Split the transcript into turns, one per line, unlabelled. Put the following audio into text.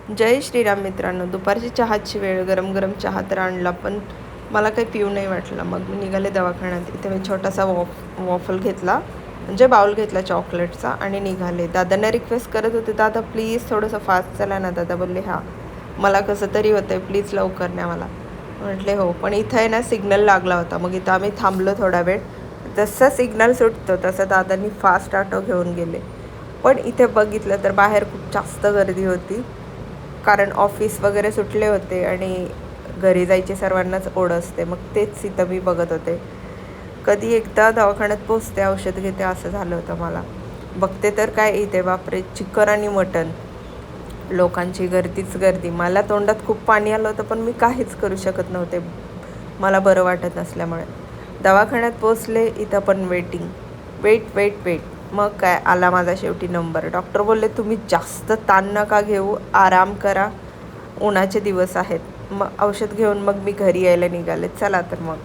जय श्रीराम मित्रांनो. दुपारची चहाची वेळ, गरम गरम चहा तर आणला, पण मला काही पिऊ नाही वाटलं. मग मी निघाले दवाखान्यात. इथे मी छोटासा वॉफल घेतला, म्हणजे बाउल घेतला चॉकलेटचा आणि निघाले. दादांना रिक्वेस्ट करत होते, दादा प्लीज थोडंसं फास्ट चला ना. दादा बोलले हां, मला कसं तरी होतं आहे, प्लीज लवकर न्या मला. म्हटले हो. पण इथं आहे ना सिग्नल लागला होता. मग इथं आम्ही थांबलो थोडा वेळ. जसं सिग्नल सुटतो तसं दादांनी फास्ट ऑटो घेऊन गेले. पण इथे बघितलं तर बाहेर खूप जास्त गर्दी होती, कारण ऑफिस वगैरे सुटले होते आणि घरी जायची सर्वांनाच ओढ असते. मग तेच इथं मी बघत होते. कधी एकदा दवाखान्यात पोचते, औषध घेते, असं झालं होतं मला. बघते तर काय इथे बापरे, चिकन आणि मटण, लोकांची गर्दीच गर्दी. मला तोंडात खूप पाणी आलं होतं, पण मी काहीच करू शकत नव्हते, मला बरं वाटत नसल्यामुळे. दवाखान्यात पोचले, इथं पण वेटिंग, वेट वेट वेट. मग काय, आला माझा शेवटी नंबर. डॉक्टर बोलले तुम्ही जास्त ताण नका घेऊ, आराम करा, उन्हाचे दिवस आहेत. मग औषध घेऊन मग मी घरी यायला निघाले. चला तर मग.